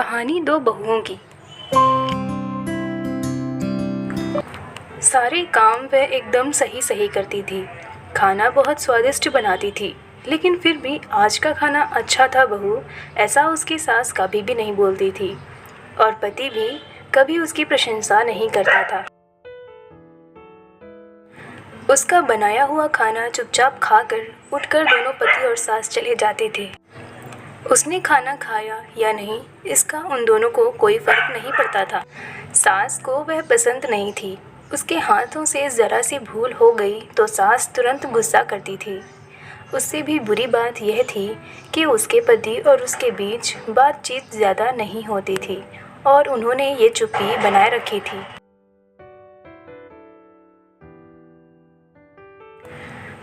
कहानी दो बहुओं की। सारे काम वह एकदम सही सही करती थी। खाना बहुत स्वादिष्ट बनाती थी, लेकिन फिर भी आज का खाना अच्छा था बहू, ऐसा उसकी सास कभी भी नहीं बोलती थी। और पति भी कभी उसकी प्रशंसा नहीं करता था। उसका बनाया हुआ खाना चुपचाप खाकर उठकर दोनों पति और सास चले जाते थे। उसने खाना खाया या नहीं, इसका उन दोनों को कोई फर्क नहीं पड़ता था। सास को वह पसंद नहीं थी। उसके हाथों से ज़रा सी भूल हो गई तो सास तुरंत गुस्सा करती थी। उससे भी बुरी बात यह थी कि उसके पति और उसके बीच बातचीत ज़्यादा नहीं होती थी और उन्होंने ये चुप्पी बनाए रखी थी।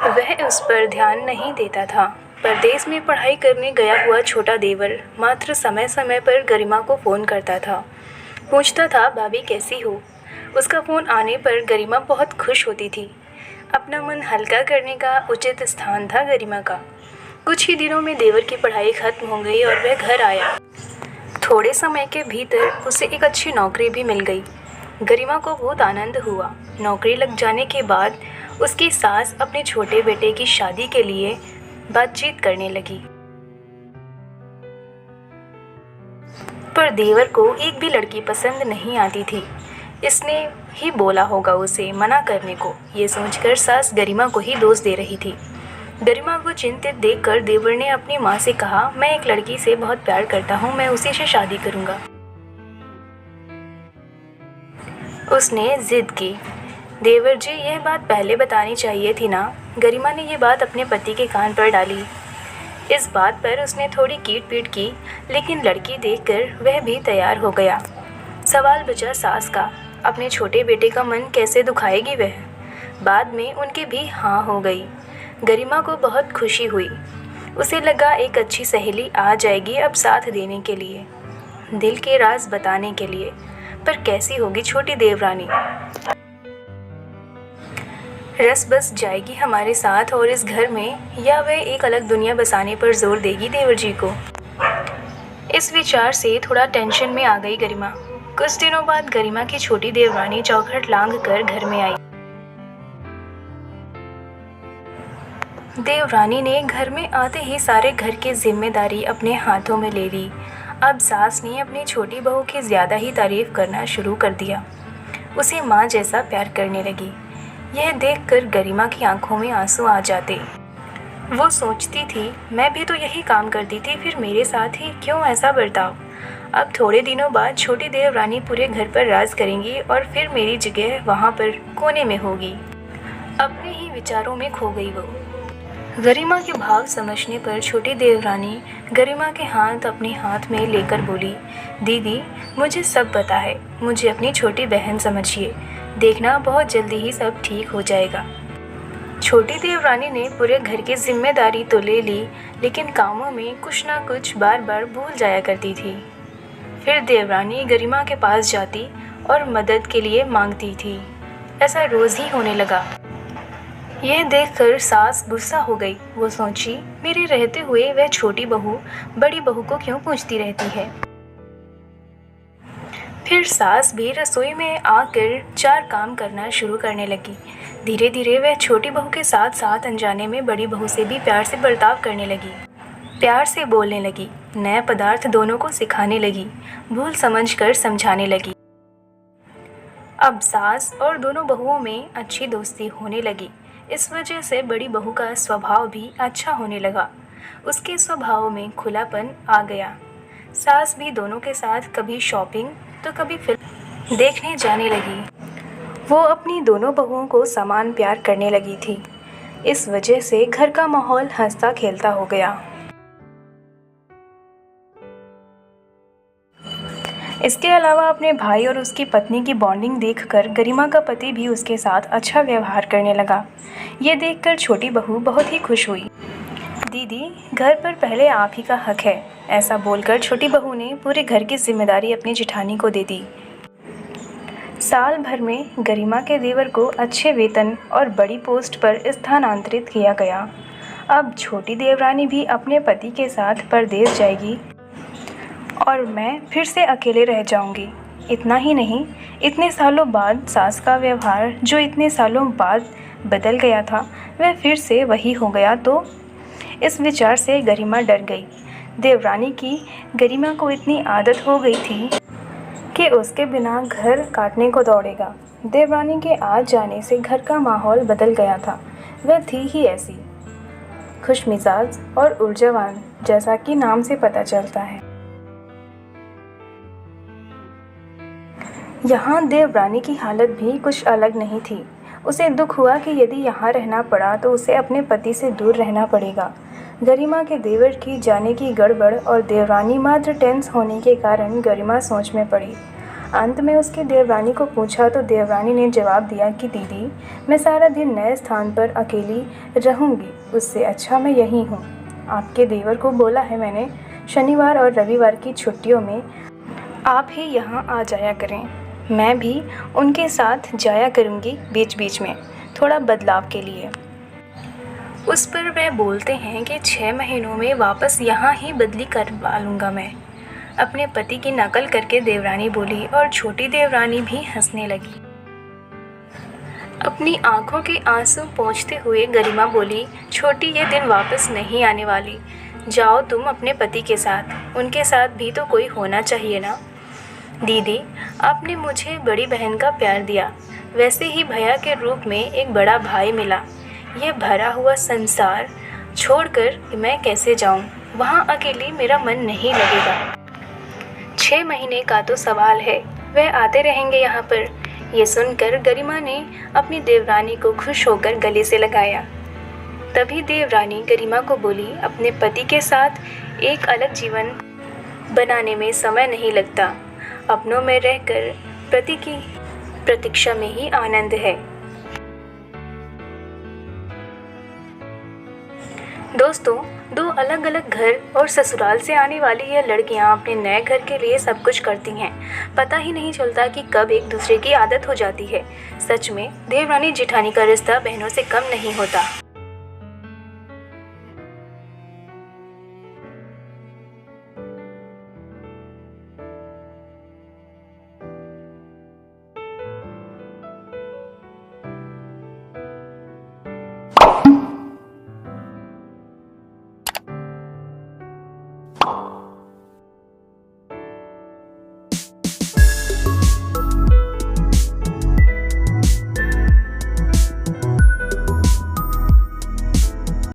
वह उस पर ध्यान नहीं देता था। परदेश में पढ़ाई करने गया हुआ छोटा देवर मात्र समय समय पर गरिमा को फ़ोन करता था। पूछता था, भाभी कैसी हो? उसका फ़ोन आने पर गरिमा बहुत खुश होती थी। अपना मन हल्का करने का उचित स्थान था गरिमा का। कुछ ही दिनों में देवर की पढ़ाई खत्म हो गई और वह घर आया। थोड़े समय के भीतर उसे एक अच्छी नौकरी भी मिल गई। गरिमा को बहुत आनंद हुआ। नौकरी लग जाने के बाद उसकी सास अपने छोटे बेटे की शादी के लिए बातचीत करने लगी। पर देवर को एक भी लड़की पसंद नहीं आती थी। इसने ही बोला होगा उसे मना करने को। ये सोचकर सास गरिमा को ही दोष दे रही थी। गरिमा को चिंतित देखकर देवर ने अपनी माँ से कहा, मैं एक लड़की से बहुत प्यार करता हूँ, मैं उसी से शादी करूँगा। उसने जिद की। देवर जी, यह बात पहले बतानी चाहिए थी ना। गरिमा ने यह बात अपने पति के कान पर डाली। इस बात पर उसने थोड़ी कीट पीट की, लेकिन लड़की देखकर वह भी तैयार हो गया। सवाल बचा सास का, अपने छोटे बेटे का मन कैसे दुखाएगी वह। बाद में उनकी भी हाँ हो गई। गरिमा को बहुत खुशी हुई। उसे लगा एक अच्छी सहेली आ जाएगी अब साथ देने के लिए, दिल के राज बताने के लिए। पर कैसी होगी छोटी देवरानी? रस बस जाएगी हमारे साथ और इस घर में, या वह एक अलग दुनिया बसाने पर जोर देगी देवर जी को? इस विचार से थोड़ा टेंशन में आ गई गरिमा। कुछ दिनों बाद गरिमा की छोटी देवरानी चौखट लांघ कर घर में आई। देवरानी ने घर में आते ही सारे घर की जिम्मेदारी अपने हाथों में ले ली। अब सास ने अपनी छोटी बहू की ज़्यादा ही तारीफ करना शुरू कर दिया। उसे माँ जैसा प्यार करने लगी। यह देखकर गरिमा की आंखों में आंसू आ जाते। वो सोचती थी, मैं भी तो यही काम करती थी, फिर मेरे साथ ही क्यों ऐसा बर्ताव? अब थोड़े दिनों बाद छोटी देवरानी पूरे घर पर राज करेंगी और फिर मेरी जगह वहाँ पर कोने में होगी। अपने ही विचारों में खो गई वो। गरिमा के भाव समझने पर छोटी देवरानी गरिमा के हाथ अपने हाथ में लेकर बोली, दीदी मुझे सब पता है, मुझे अपनी छोटी बहन समझिए, देखना बहुत जल्दी ही सब ठीक हो जाएगा। छोटी देवरानी ने पूरे घर की जिम्मेदारी तो ले ली, लेकिन कामों में कुछ ना कुछ बार बार भूल जाया करती थी। फिर देवरानी गरिमा के पास जाती और मदद के लिए मांगती थी। ऐसा रोज़ ही होने लगा। यह देखकर सास गुस्सा हो गई। वो सोची, मेरे रहते हुए वह छोटी बहू बड़ी बहू को क्यों पूछती रहती है। फिर सास भी रसोई में आकर चार काम करना शुरू करने लगी। धीरे धीरे वह छोटी बहू के साथ साथ अनजाने में बड़ी बहू से भी प्यार से बर्ताव करने लगी। प्यार से बोलने लगी, नए पदार्थ दोनों को सिखाने लगी, भूल समझकर समझाने लगी। अब सास और दोनों बहुओं में अच्छी दोस्ती होने लगी। इस वजह से बड़ी बहू का स्वभाव भी अच्छा होने लगा। उसके स्वभाव में खुलापन आ गया। सास भी दोनों के साथ कभी शॉपिंग तो कभी फिल्म देखने जाने लगी। वो अपनी दोनों बहुओं को समान प्यार करने लगी थी। इस वजह से घर का माहौल हंसता खेलता हो गया। इसके अलावा अपने भाई और उसकी पत्नी की बॉन्डिंग देखकर गरिमा का पति भी उसके साथ अच्छा व्यवहार करने लगा। ये देखकर छोटी बहू बहुत ही खुश हुई। दीदी घर पर पहले आप ही का हक है, ऐसा बोलकर छोटी बहू ने पूरे घर की जिम्मेदारी अपनी जिठानी को दे दी। साल भर में गरिमा के देवर को अच्छे वेतन और बड़ी पोस्ट पर स्थानांतरित किया गया। अब छोटी देवरानी भी अपने पति के साथ परदेश जाएगी। और मैं फिर से अकेले रह जाऊंगी। इतना ही नहीं, इतने सालों बाद सास का व्यवहार जो इतने सालों बाद बदल गया था वह फिर से वही हो गया तो। इस विचार से गरिमा डर गई। देवरानी की गरिमा को इतनी आदत हो गई थी कि उसके बिना घर काटने को दौड़ेगा। देवरानी के आ जाने से घर का माहौल बदल गया था। वह थी ही ऐसी, खुशमिजाज और ऊर्जावान, जैसा कि नाम से पता चलता है। यहाँ देवरानी की हालत भी कुछ अलग नहीं थी। उसे दुख हुआ कि यदि यहाँ रहना पड़ा तो उसे अपने पति से दूर रहना पड़ेगा। गरिमा के देवर की जाने की गड़बड़ और देवरानी मात्र टेंस होने के कारण गरिमा सोच में पड़ी। अंत में उसकी देवरानी को पूछा तो देवरानी ने जवाब दिया कि दीदी, मैं सारा दिन नए स्थान पर अकेली रहूँगी, उससे अच्छा मैं यहीं हूँ। आपके देवर को बोला है मैंने, शनिवार और रविवार की छुट्टियों में आप ही यहाँ आ जाया करें। मैं भी उनके साथ जाया करूँगी बीच बीच में, थोड़ा बदलाव के लिए। उस पर वह बोलते हैं कि 6 महीनों में वापस यहाँ ही बदली करवा लूँगा मैं, अपने पति की नकल करके देवरानी बोली और छोटी देवरानी भी हंसने लगी। अपनी आंखों के आंसू पोंछते हुए गरिमा बोली, छोटी, ये दिन वापस नहीं आने वाली। जाओ तुम अपने पति के साथ, उनके साथ भी तो कोई होना चाहिए ना। दीदी, आपने मुझे बड़ी बहन का प्यार दिया, वैसे ही भैया के रूप में एक बड़ा भाई मिला। यह भरा हुआ संसार छोड़कर मैं कैसे जाऊं? वहाँ अकेली मेरा मन नहीं लगेगा। 6 महीने का तो सवाल है, वह आते रहेंगे यहाँ पर। ये सुनकर गरिमा ने अपनी देवरानी को खुश होकर गले से लगाया। तभी देवरानी गरिमा को बोली, अपने पति के साथ एक अलग जीवन बनाने में समय नहीं लगता। अपनों में रहकर पति की प्रतीक्षा में ही आनंद है। दोस्तों, 2 अलग अलग घर और ससुराल से आने वाली ये लड़कियां अपने नए घर के लिए सब कुछ करती हैं। पता ही नहीं चलता कि कब एक दूसरे की आदत हो जाती है। सच में देवरानी जेठानी का रिश्ता बहनों से कम नहीं होता।